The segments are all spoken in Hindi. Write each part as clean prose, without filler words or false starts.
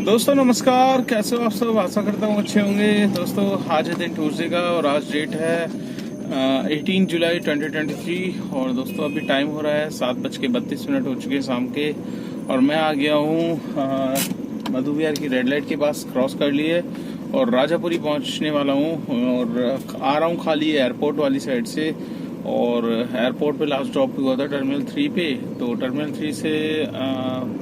दोस्तों नमस्कार, कैसे हो आप सब। आशा करता हूँ अच्छे होंगे। दोस्तों आज है दिन ट्यूसडे का और आज डेट है 18 जुलाई 2023 और दोस्तों अभी टाइम हो रहा है 7:32 हो चुके हैं शाम के। और मैं आ गया हूँ मधु विहार की रेड लाइट के पास, क्रॉस कर लिए और राजापुरी पहुँचने वाला हूँ और आ रहा हूँ खाली एयरपोर्ट वाली साइड से। और एयरपोर्ट पे लास्ट ड्रॉप हुआ था टर्मिनल 3 पे, तो टर्मिनल 3 से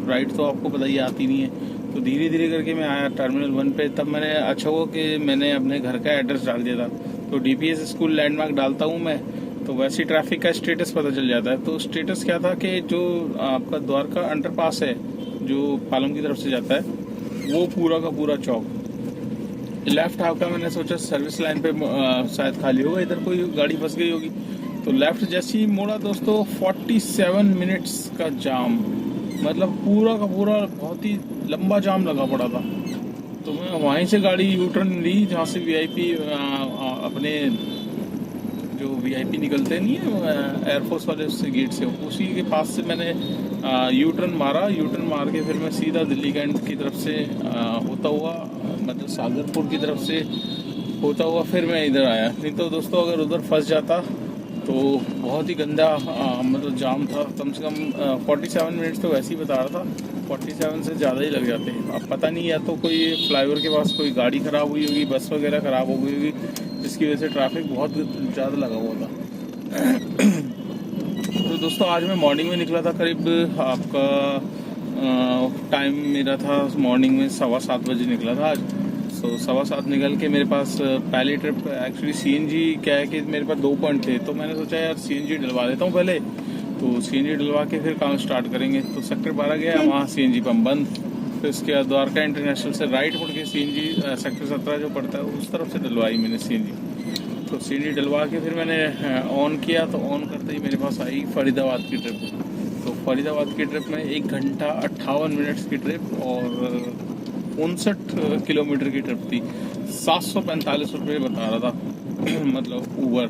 राइट तो आपको पता ही आती नहीं है, तो धीरे धीरे करके मैं आया टर्मिनल 1 पे। तब मैंने अच्छा हुआ कि मैंने अपने घर का एड्रेस डाल दिया था, तो डीपीएस स्कूल लैंडमार्क डालता हूँ मैं, तो वैसे ट्रैफिक का स्टेटस पता चल जाता है। तो स्टेटस क्या था कि जो आपका द्वारका अंडरपास है जो पालम की तरफ से जाता है वो पूरा का पूरा चौक लेफ्ट हाफ का, मैंने सोचा सर्विस लाइन पे शायद खाली होगा, इधर कोई गाड़ी फंस गई होगी, तो लेफ्ट जैसे ही मोड़ा दोस्तों 47 मिनट्स का जाम, मतलब पूरा का पूरा बहुत ही लंबा जाम लगा पड़ा था। तो मैं वहीं से गाड़ी यू टर्न ली जहाँ से वीआईपी अपने जो वीआईपी निकलते नहीं है एयरफोर्स वाले उससे गेट से, उसी के पास से मैंने यू टर्न मारा। यू टर्न मार के फिर मैं सीधा दिल्ली कैंट की तरफ से होता हुआ, मतलब सागरपुर की तरफ से होता हुआ फिर मैं इधर आया। नहीं तो दोस्तों अगर उधर फंस जाता तो बहुत ही गंदा मतलब जाम था। कम से कम 47 मिनट्स तो वैसे ही बता रहा था, 47 से ज़्यादा ही लग जाते हैं। अब पता नहीं, या तो कोई फ्लाईओवर के पास कोई गाड़ी ख़राब हुई होगी, बस वगैरह ख़राब हो गई होगी, जिसकी वजह से ट्रैफिक बहुत ज़्यादा लगा हुआ था। तो दोस्तों आज मैं मॉर्निंग में निकला था, करीब आपका टाइम मेरा था मॉर्निंग में 7:15 बजे निकला था आज। तो 7:15 निकल के मेरे पास पहली ट्रिप एक्चुअली सीएनजी क्या है कि मेरे पास 2 पॉइंट थे, तो मैंने सोचा यार सीएनजी डलवा देता हूँ पहले, तो सीएनजी डलवा के फिर काम स्टार्ट करेंगे। तो सेक्टर 12 गया, वहाँ सीएनजी पंप बंद। फिर उसके बाद द्वारका इंटरनेशनल से राइट मुड़ के सीएनजी सेक्टर 17 जो पड़ता है उस तरफ से डलवाई मैंने सीएनजी। तो सीएनजी डलवा के फिर मैंने ऑन किया, तो ऑन करते ही मेरे पास आई फरीदाबाद की ट्रिप। तो फरीदाबाद की ट्रिप में 1 घंटा 58 मिनट्स की ट्रिप और 59 किलोमीटर की ट्रिप थी। 745 रुपये बता रहा था मतलब ऊबर।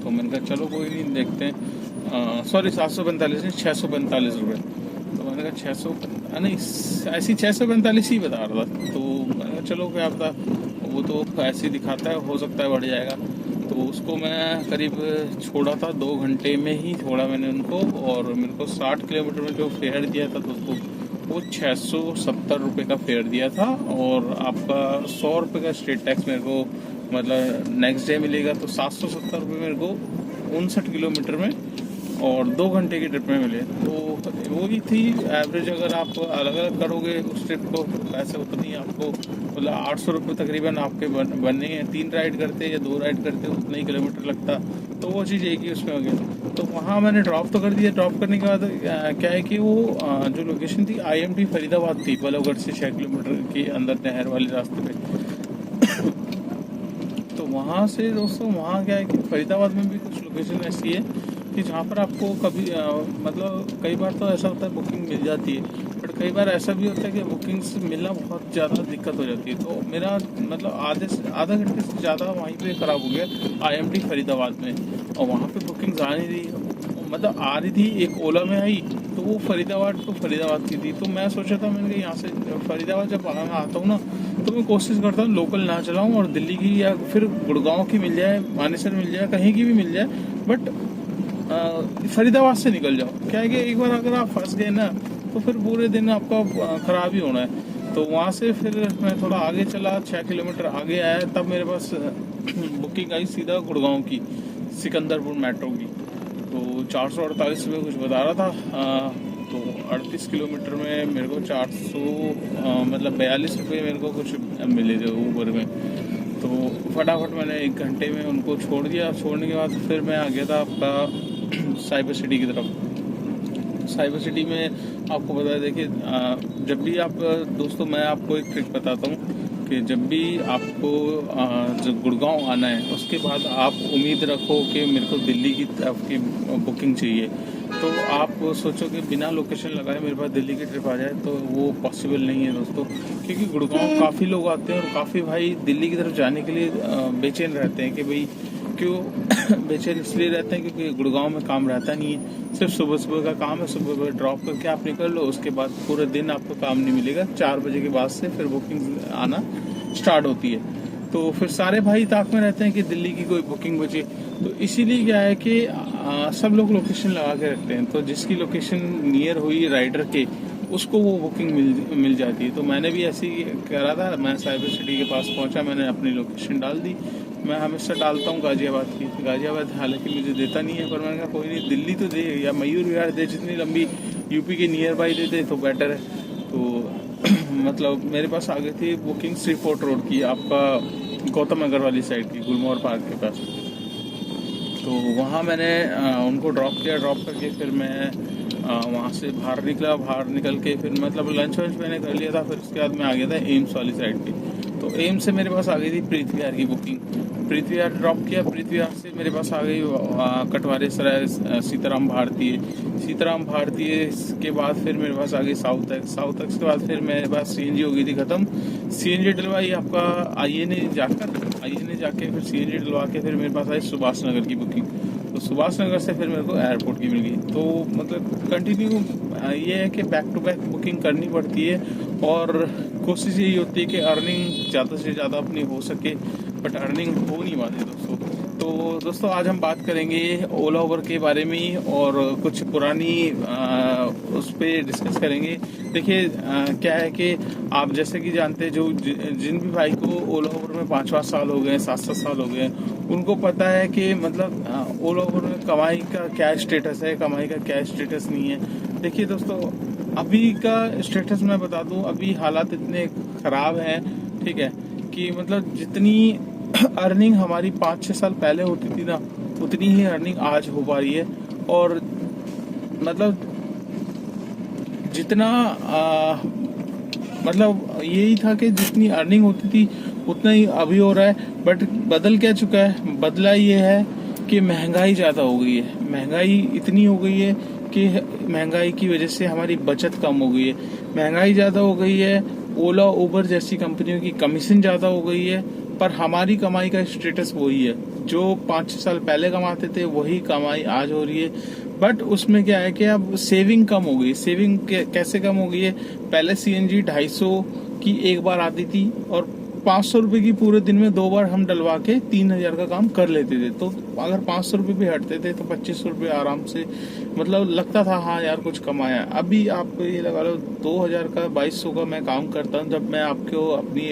तो मैंने कहा चलो कोई नहीं, देखते हैं। सॉरी 745 नहीं, 645 रुपये। तो मैंने कहा 600 नहीं, ऐसी 645 ही बता रहा था। तो मैंने कहा चलो क्या पता, वो तो ऐसे ही दिखाता है, हो सकता है बढ़ जाएगा। तो उसको मैं करीब छोड़ा था 2 घंटे में ही छोड़ा मैंने उनको, और मेरे को 60 किलोमीटर में जो फेयर दिया था दोस्तों वो 670 रुपये का फेयर दिया था। और आपका 100 रुपये का स्टेट टैक्स मेरे को मतलब नेक्स्ट डे मिलेगा, तो 770 रुपये मेरे को 59 किलोमीटर में और 2 घंटे की ट्रिप में मिले। तो वो ही थी एवरेज। अगर आप अलग अलग करोगे उस ट्रिप को ऐसे उतना ही आपको मतलब 800 रुपये तकरीबन आपके बनने हैं। 3 राइड करते या 2 राइड करते उतना ही किलोमीटर लगता, तो वो चीज़ एक ही उसमें हो गया। तो वहाँ मैंने ड्रॉप तो कर दिया। ड्रॉप करने के बाद क्या है कि वो जो लोकेशन थी IMT फरीदाबाद थी, बल्लभगढ़ से 6 किलोमीटर के अंदर नहर वाले रास्ते पे। तो वहाँ से दोस्तों वहाँ क्या है कि फरीदाबाद में भी कुछ लोकेशन ऐसी है कि जहाँ पर आपको कभी मतलब कई बार तो ऐसा होता है बुकिंग मिल जाती है, बट कई बार ऐसा भी होता है कि बुकिंग्स मिलना बहुत ज़्यादा दिक्कत हो जाती है। तो मेरा मतलब आधा घंटे से ज़्यादा वहीं पे ख़राब हो गया IMT फरीदाबाद में, और वहाँ पे बुकिंग्स आ नहीं रही, मतलब आ रही थी। एक ओला में आई तो वो फरीदाबाद की थी। तो मैं सोचा था, मैंने कहा यहाँ से फरीदाबाद जब मैं आता हूँ ना तो मैं कोशिश करता हूँ लोकल ना चलाऊँ और दिल्ली की या फिर गुड़गांव की मिल जाए, मानेसर मिल जाए, कहीं की भी मिल जाए, बट फरीदाबाद से निकल जाओ। क्या है कि एक बार अगर आप फंस गए ना तो फिर पूरे दिन आपका ख़राब ही होना है। तो वहाँ से फिर मैं थोड़ा आगे चला, 6 किलोमीटर आगे आया, तब मेरे पास बुकिंग आई सीधा गुड़गांव की, सिकंदरपुर मेट्रो की। तो 448 रुपये कुछ बता रहा था। तो 38 किलोमीटर में मेरे को 400 मतलब 42 रुपये मेरे को कुछ मिले थे ऊबर में। तो फटाफट मैंने 1 घंटे में उनको छोड़ दिया। छोड़ने के बाद फिर मैं आ गया था आपका साइबर सिटी की तरफ। साइबर सिटी में आपको पता है, देखिए जब भी आप दोस्तों, मैं आपको एक ट्रिक बताता हूँ कि जब भी आपको जब गुड़गांव आना है उसके बाद आप उम्मीद रखो कि मेरे को दिल्ली की तरफ की बुकिंग चाहिए, तो आप सोचो कि बिना लोकेशन लगाए मेरे पास दिल्ली की ट्रिप आ जाए, तो वो पॉसिबल नहीं है दोस्तों। क्योंकि गुड़गांव काफ़ी लोग आते हैं और काफ़ी भाई दिल्ली की तरफ जाने के लिए बेचैन रहते हैं कि भाई क्यों बेचैन इसलिए रहते हैं क्योंकि गुड़गांव में काम रहता नहीं है, सिर्फ सुबह सुबह का काम है। सुबह सुबह ड्रॉप करके आप निकल लो, उसके बाद पूरे दिन आपको काम नहीं मिलेगा। 4 बजे के बाद से फिर बुकिंग आना स्टार्ट होती है। तो फिर सारे भाई ताक में रहते हैं कि दिल्ली की कोई बुकिंग बचे। तो इसीलिए क्या है कि सब लोग लोकेशन लगा के रखते हैं, तो जिसकी लोकेशन नियर हुई राइडर के उसको वो बुकिंग मिल जाती है। तो मैंने भी ऐसे ही करा था, मैं साइबर सिटी के पास पहुंचा, मैंने अपनी लोकेशन डाल दी। मैं हमेशा डालता हूँ गाजियाबाद की, गाजियाबाद हालांकि मुझे देता नहीं है, पर मैंने कहा कोई नहीं, दिल्ली तो दे या मयूर विहार दे, जितनी लंबी यूपी के नियर बाई दे दे तो बेटर है। तो मतलब मेरे पास आ गई थी बुकिंग सी फोर्ट रोड की, आपका गौतम नगर वाली साइड की, गुलमोहर पार्क के पास। तो वहाँ मैंने उनको ड्रॉप किया, ड्रॉप करके फिर मैं वहाँ से बाहर निकला। बाहर निकल के फिर मतलब लंच वंच मैंने कर लिया था। फिर उसके बाद मैं आ गया था एम्स वाली साइड पे। तो एम्स से मेरे पास आ गई थी प्रीत विहार की बुकिंग। प्रीत विहार ड्रॉप किया, प्रीत विहार से मेरे पास आ गई कटवारे सराय सीताराम भारतीय। सीताराम भारतीय के बाद फिर मेरे पास आ गई साउथ एक्स। साउथ एक्स के बाद फिर मेरे पास सीएनजी हो गई थी खत्म। सीएनजी डलवाई आपका आईएनए जाके फिर सीएनजी डलवा के फिर मेरे पास आई सुभाष नगर की बुकिंग। तो सुभाष नगर से फिर मेरे को एयरपोर्ट की मिल गई। तो मतलब कंटिन्यू ये है कि बैक टू बैक बुकिंग करनी पड़ती है, और कोशिश यही होती है कि अर्निंग ज़्यादा से ज़्यादा अपनी हो सके, बट अर्निंग हो नहीं पाती दोस्तों। तो दोस्तों आज हम बात करेंगे ओला उबर के बारे में और कुछ पुरानी उस पर डिस्कस करेंगे। देखिए क्या है कि आप जैसे कि जानते हैं, जो जिन भी भाई को ओला उबर में 5-5 साल हो गए, 7-7 साल हो गए, उनको पता है कि मतलब ओला उबर में कमाई का क्या स्टेटस है, कमाई का क्या स्टेटस नहीं है। देखिए दोस्तों, अभी का स्टेटस मैं बता दूं, अभी हालात इतने खराब हैं, ठीक है, कि मतलब जितनी अर्निंग हमारी 5-6 साल पहले होती थी ना, उतनी ही अर्निंग आज हो पा रही है। और मतलब जितना मतलब यही था कि जितनी अर्निंग होती थी उतना ही अभी हो रहा है। बट बदल क्या चुका है, बदला ये है कि महंगाई ज़्यादा हो गई है। महंगाई इतनी हो गई है कि महंगाई की वजह से हमारी बचत कम हो गई है। महंगाई ज़्यादा हो गई है, ओला उबर जैसी कंपनियों की कमीशन ज़्यादा हो गई है, पर हमारी कमाई का स्टेटस वही है। जो 5-6 साल पहले कमाते थे वही कमाई आज हो रही है। बट उसमें क्या है कि अब सेविंग कम हो गई। सेविंग कैसे कम हो गई है, पहले सीएनजी 250 की एक बार आती थी और 500 रुपए की पूरे दिन में 2 बार हम डलवा के 3000 का काम कर लेते थे। तो अगर 500 रुपए भी हटते थे तो 2500 रुपए आराम से मतलब लगता था हाँ यार कुछ कमाया। अभी आप ये लगा लो 2000 का 2200 का मैं काम करता हूँ, जब मैं आपको अपनी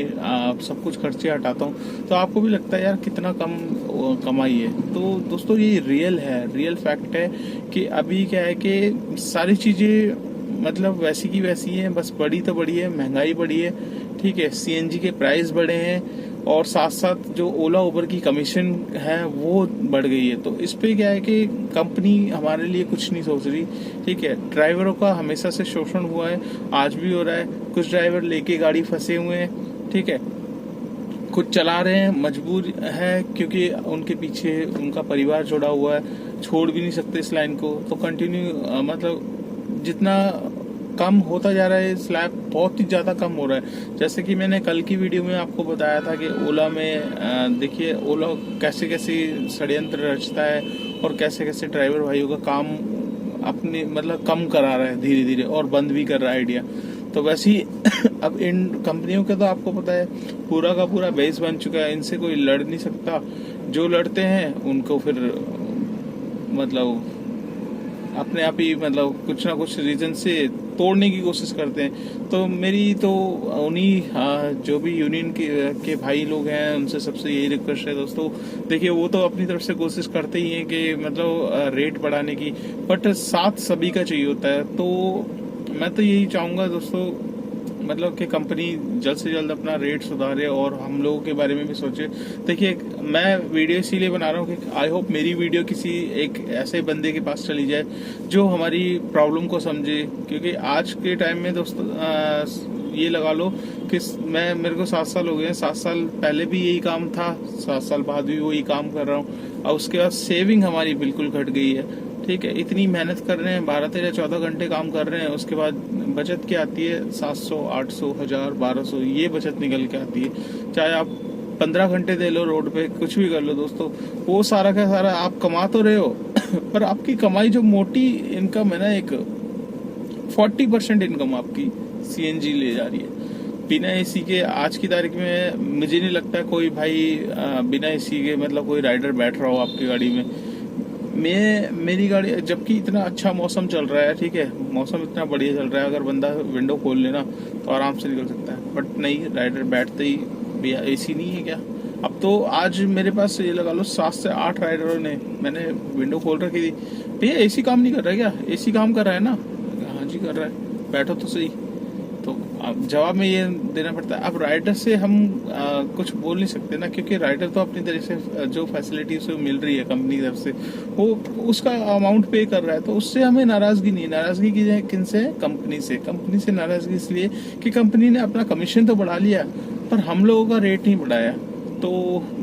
सब कुछ खर्चे हटाता हूँ तो आपको भी लगता है यार कितना कम कमाई है। तो दोस्तों ये रियल फैक्ट है कि अभी क्या है कि सारी चीजें मतलब वैसी की वैसी है, बस बढ़ी तो बढ़ी है, महंगाई बढ़ी है, ठीक है, सीएनजी के प्राइस बढ़े हैं, और साथ साथ जो ओला उबर की कमीशन है वो बढ़ गई है। तो इस पे क्या है कि कंपनी हमारे लिए कुछ नहीं सोच रही, ठीक है। ड्राइवरों का हमेशा से शोषण हुआ है, आज भी हो रहा है। कुछ ड्राइवर लेके गाड़ी फंसे हुए हैं, ठीक है, खुद चला रहे हैं, मजबूर है क्योंकि उनके पीछे उनका परिवार जुड़ा हुआ है, छोड़ भी नहीं सकते इस लाइन को। तो कंटिन्यू मतलब जितना कम होता जा रहा है, स्लैब बहुत ही ज़्यादा कम हो रहा है। जैसे कि मैंने कल की वीडियो में आपको बताया था कि ओला में देखिए ओला कैसे कैसे षड्यंत्र रचता है और कैसे कैसे ड्राइवर भाइयों का काम अपने मतलब कम करा रहा है धीरे धीरे, और बंद भी कर रहा है आइडिया। तो वैसे ही अब इन कंपनियों का तो आपको पता है पूरा का पूरा बेस बन चुका है, इनसे कोई लड़ नहीं सकता। जो लड़ते हैं उनको फिर मतलब अपने आप ही मतलब कुछ ना कुछ रीजन से तोड़ने की कोशिश करते हैं। तो मेरी तो उन्हीं जो भी यूनियन के भाई लोग हैं उनसे सबसे यही रिक्वेस्ट है दोस्तों, देखिए वो तो अपनी तरफ से कोशिश करते ही हैं कि मतलब रेट बढ़ाने की, बट साथ सभी का चाहिए होता है। तो मैं तो यही चाहूँगा दोस्तों मतलब कि कंपनी जल्द से जल्द अपना रेट सुधारे और हम लोगों के बारे में भी सोचे। देखिए मैं वीडियो इसीलिए बना रहा हूँ कि आई होप मेरी वीडियो किसी एक ऐसे बंदे के पास चली जाए जो हमारी प्रॉब्लम को समझे, क्योंकि आज के टाइम में दोस्तों ये लगा लो कि मेरे को 7 साल हो गए हैं, 7 साल पहले भी यही काम था, 7 साल बाद भी वही काम कर रहा हूँ, और उसके बाद सेविंग हमारी बिल्कुल घट गई है, ठीक है। इतनी मेहनत कर रहे हैं, 12-13-14 घंटे काम कर रहे हैं, उसके बाद बचत क्या आती है 700, 800, 1000, 1200 ये बचत निकल के आती है। चाहे आप 15 घंटे दे लो रोड पे, कुछ भी कर लो दोस्तों, वो सारा का सारा आप कमा तो रहे हो पर आपकी कमाई जो मोटी इनकम है ना, एक 40% इनकम आपकी सीएनजी ले जा रही है। बिना एसी के आज की तारीख में मुझे नहीं लगता कोई भाई बिना एसी के मतलब कोई राइडर बैठ रहा हो आपकी गाड़ी में। मेरी गाड़ी, जबकि इतना अच्छा मौसम चल रहा है, ठीक है, मौसम इतना बढ़िया चल रहा है, अगर बंदा विंडो खोल लेना तो आराम से निकल सकता है। बट नहीं, राइडर बैठते ही भैया एसी नहीं है क्या। अब तो आज मेरे पास ये लगा लो 7 से 8 राइडरों ने, मैंने विंडो खोल रखी थी, भैया एसी काम नहीं कर रहा है क्या, एसी काम कर रहा है ना, हाँ जी कर रहा है, बैठो तो सही। तो अब जवाब में ये देना पड़ता है। अब राइडर से हम कुछ बोल नहीं सकते ना, क्योंकि राइडर तो अपनी तरह से जो फैसिलिटी उसे मिल रही है कंपनी की तरफ से, वो उसका अमाउंट पे कर रहा है, तो उससे हमें नाराजगी नहीं। नाराजगी की है किनसे? कंपनी से। कंपनी से नाराजगी इसलिए कि कंपनी ने अपना कमीशन तो बढ़ा लिया पर हम लोगों का रेट नहीं बढ़ाया। तो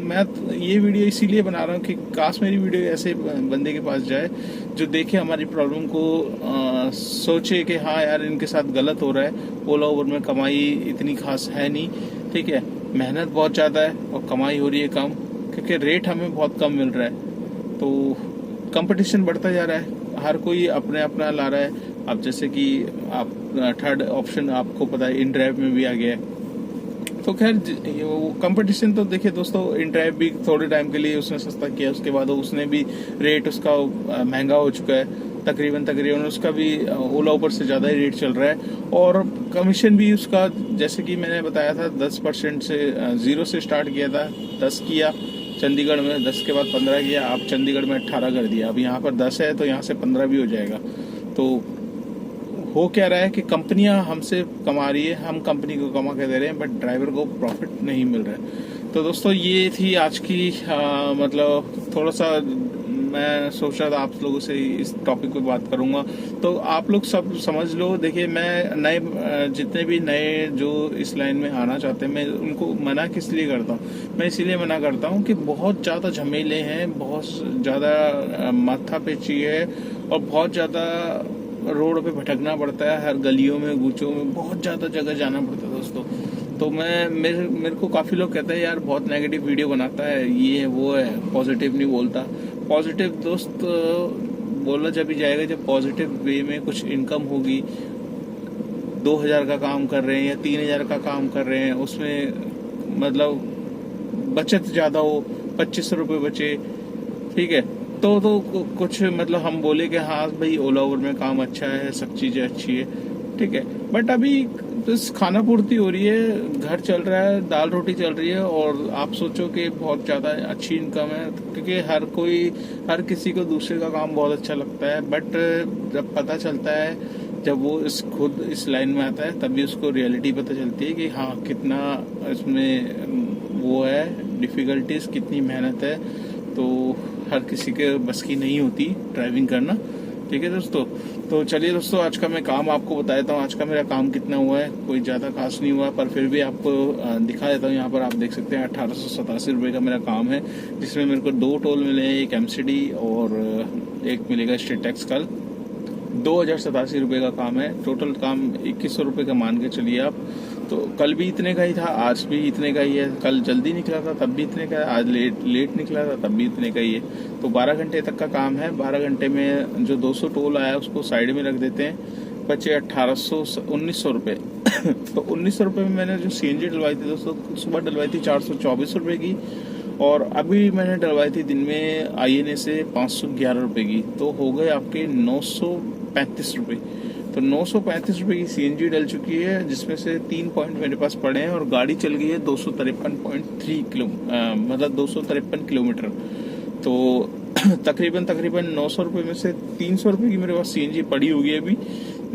मैं ये वीडियो इसीलिए बना रहा हूँ कि काश मेरी वीडियो ऐसे बंदे के पास जाए जो देखे हमारी प्रॉब्लम को, सोचे कि हाँ यार इनके साथ गलत हो रहा है, ओला उबर में कमाई इतनी खास है नहीं, ठीक है, मेहनत बहुत ज़्यादा है और कमाई हो रही है कम, क्योंकि रेट हमें बहुत कम मिल रहा है। तो कंपटीशन बढ़ता जा रहा है, हर कोई अपने अपना ला रहा है। अब जैसे कि आप थर्ड ऑप्शन आपको पता है इन ड्राइव में भी आ गया है। तो खैर कंपटीशन तो देखिए दोस्तों, इन ड्राइव भी थोड़े टाइम के लिए उसने सस्ता किया, उसके बाद उसने भी रेट उसका महंगा हो चुका है, तकरीबन उसका भी ओला ऊपर से ज़्यादा ही रेट चल रहा है। और कमीशन भी उसका, जैसे कि मैंने बताया था 10% से 0 से स्टार्ट किया था, 10 किया चंडीगढ़ में, 10 के बाद 15 किया, आप चंडीगढ़ में 18 कर दिया, अब यहाँ पर 10 है तो यहाँ से 15 भी हो जाएगा। तो हो क्या रहा है कि कंपनियां हमसे कमा रही है, हम कंपनी को कमा के दे रहे हैं, बट ड्राइवर को प्रॉफिट नहीं मिल रहा है। तो दोस्तों ये थी आज की मतलब थोड़ा सा मैं सोच रहा था आप लोगों से इस टॉपिक पे बात करूंगा, तो आप लोग सब समझ लो। देखिए मैं नए जितने भी नए जो इस लाइन में आना चाहते हैं, मैं उनको मना किस लिए करता हूँ? मैं इसीलिए मना करता हूँ कि बहुत ज़्यादा झमेले हैं, बहुत ज़्यादा माथा पेची है और बहुत ज़्यादा रोड पे भटकना पड़ता है, हर गलियों में गूचों में बहुत ज़्यादा जगह जाना पड़ता है दोस्तों। तो मेरे को काफ़ी लोग कहते हैं यार बहुत नेगेटिव वीडियो बनाता है, ये है वो है, पॉजिटिव नहीं बोलता। पॉजिटिव दोस्त बोला जब भी जाएगा जब पॉजिटिव वे में कुछ इनकम होगी। 2000 का काम कर रहे हैं या 3000 का काम कर रहे हैं, उसमें मतलब बचत ज़्यादा हो, 2500 रुपये बचे, ठीक है, तो कुछ मतलब हम बोले कि हाँ भाई ओला उबर में काम अच्छा है, सब चीज़ें अच्छी है, ठीक है, बट अभी बस खाना पूर्ति हो रही है, घर चल रहा है, दाल रोटी चल रही है, और आप सोचो कि बहुत ज़्यादा अच्छी इनकम है, क्योंकि हर किसी को दूसरे का काम बहुत अच्छा लगता है। बट जब पता चलता है, जब वो खुद इस लाइन में आता है, तभी उसको रियलिटी पता चलती है कि हाँ कितना इसमें वो है डिफ़िकल्टीज, कितनी मेहनत है। तो हर किसी के बस की नहीं होती ड्राइविंग करना, ठीक है दोस्तों। तो चलिए दोस्तों, आज का मैं काम आपको बता देता हूँ। आज का मेरा काम कितना हुआ है, कोई ज़्यादा खास नहीं हुआ, पर फिर भी आपको दिखा देता हूँ। यहाँ पर आप देख सकते हैं 1887 रुपये का मेरा काम है, जिसमें मेरे को 2 टोल मिले हैं, एक MCD और एक मिलेगा स्टेट टैक्स। कल 2087 रुपये का काम है, टोटल काम 2100 रुपये का मान के चलिए आप। तो कल भी इतने का ही था, आज भी इतने का ही है, कल जल्दी निकला था तब भी इतने का है, आज लेट निकला था तब भी इतने का ही है। तो 12 घंटे तक का काम है। 12 घंटे में जो 200 टोल आया उसको साइड में रख देते हैं, बचे 1900 रुपये। तो 1900 रुपये में मैंने जो CNG डलवाई थी दोस्तों, सुबह डलवाई थी 424 रुपये की, और अभी मैंने डलवाई थी दिन में INA से 511 रुपये की, तो हो गए आपके 935 रुपये। तो 935 रुपये की CNG डल चुकी है, जिसमें से 3 पॉइंट मेरे पास पड़े हैं, और गाड़ी चल गई है 253.3 मतलब 253 किलोमीटर। तो तकरीबन 900 रुपये में से 300 रुपये की मेरे पास CNG पड़ी हुई है अभी,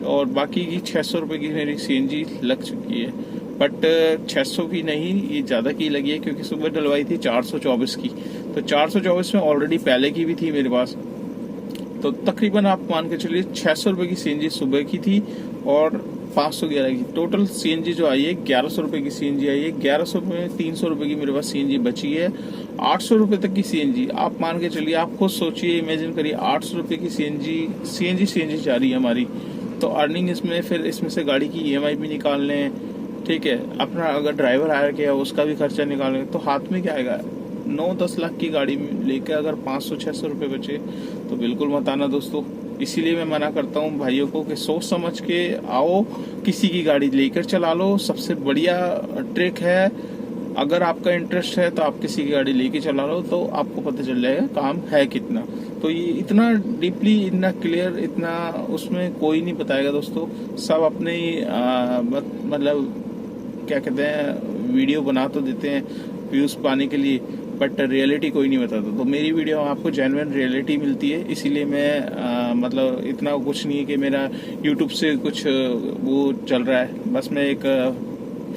और बाकी की 600 रुपये की मेरी CNG लग चुकी है। बट 600 की नहीं, ये ज़्यादा की लगी है, क्योंकि सुबह डलवाई थी 424 की, तो 424 में ऑलरेडी पहले की भी थी मेरे पास। तो तकरीबन आप मान के चलिए 600 रुपये की CNG सुबह की थी और 511 की टोटल CNG जो आई है, 1100 रुपये की CNG आई है। 1100 में 300 रुपये की मेरे पास CNG बची है। 800 रुपये तक की CNG आप मान के चलिए, आप खुद सोचिए, इमेजिन करिए, 800 रुपये की CNG जा रही है हमारी। तो अर्निंग इसमें, फिर इसमें से गाड़ी की EMI भी निकाल लें, ठीक है, अपना अगर ड्राइवर हायर किया उसका भी खर्चा निकालेंगे तो हाथ में क्या आएगा। 9-10 लाख की गाड़ी लेके अगर 500-600 रुपये बचे तो बिल्कुल मत आना दोस्तों। इसीलिए मैं मना करता हूँ भाइयों को कि सोच समझ के आओ, किसी की गाड़ी लेकर चला लो। सबसे बढ़िया ट्रिक है, अगर आपका इंटरेस्ट है तो आप किसी की गाड़ी लेके चला लो, तो आपको पता चल जाएगा काम है कितना। तो ये इतना डीपली, इतना क्लियर, इतना उसमें कोई नहीं बताएगा दोस्तों। सब अपने मतलब क्या कहते हैं, वीडियो बना तो देते हैं व्यूज पाने के लिए, बट रियलिटी कोई नहीं बताता। तो मेरी वीडियो में आपको जेन्युइन रियलिटी मिलती है, इसीलिए मैं मतलब इतना कुछ नहीं है कि मेरा यूट्यूब से कुछ वो चल रहा है। बस मैं एक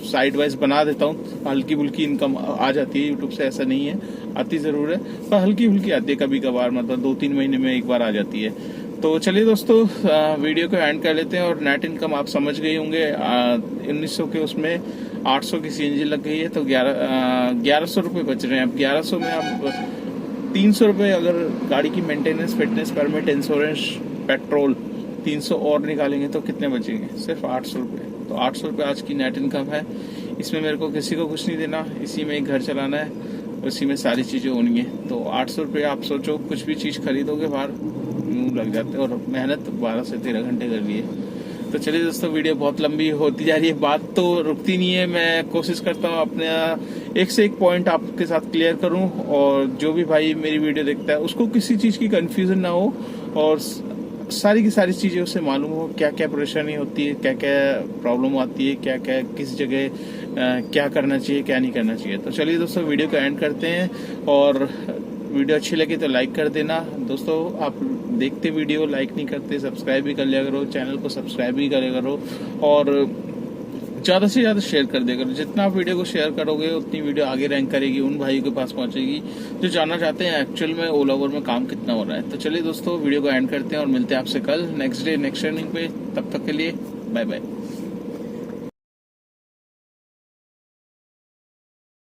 साइड वाइज बना देता हूँ, हल्की फुल्की इनकम आ जाती है यूट्यूब से, ऐसा नहीं है, आती जरूर है पर हल्की फुल्की आती है कभी कभार, मतलब 2-3 महीने में एक बार आ जाती है। तो चलिए दोस्तों, वीडियो को एंड कर लेते हैं। और नेट इनकम आप समझ गए होंगे, 1900 के उसमें 800 की सीएनजी लग गई है, तो 1100 रुपये बच रहे हैं। अब 1100 में आप 300 रुपये अगर गाड़ी की maintenance, fitness permit, insurance, petrol 300 और निकालेंगे तो कितने बचेंगे? सिर्फ 800 रुपये। तो 800 रुपये आज की नेट इनकम है। इसमें मेरे को किसी को कुछ नहीं देना, इसी में एक घर चलाना है, उसी में सारी चीज़ें होनी है। तो 800 रुपये आप सोचो, कुछ भी चीज़ खरीदोगे बाहर लग जाते हैं, और मेहनत 12 से 13 घंटे कर लिए। तो चलिए दोस्तों, वीडियो बहुत लंबी होती जा रही है, बात तो रुकती नहीं है। मैं कोशिश करता हूँ अपने एक से एक पॉइंट आपके साथ क्लियर करूँ, और जो भी भाई मेरी वीडियो देखता है उसको किसी चीज़ की कंफ्यूजन ना हो, और सारी की सारी चीज़ें उसे मालूम हो, क्या क्या परेशानी होती है, क्या क्या प्रॉब्लम आती है, क्या क्या किस जगह क्या करना चाहिए, क्या नहीं करना चाहिए। तो चलिए दोस्तों, वीडियो को एंड करते हैं, और वीडियो अच्छी लगी तो लाइक कर देना दोस्तों। आप देखते वीडियो लाइक नहीं करते, सब्सक्राइब भी कर लिया करो, चैनल को सब्सक्राइब भी करें करो, और ज़्यादा से ज़्यादा शेयर कर दिया करो। जितना आप वीडियो को शेयर करोगे उतनी वीडियो आगे रैंक करेगी, उन भाइयों के पास पहुंचेगी जो जानना चाहते हैं एक्चुअल में ओला उबर में काम कितना हो रहा है। तो चलिए दोस्तों, वीडियो को एंड करते हैं और मिलते हैं आपसे कल नेक्स्ट डे नेक्स्ट रनिंग पे। तब तक के लिए बाय बाय।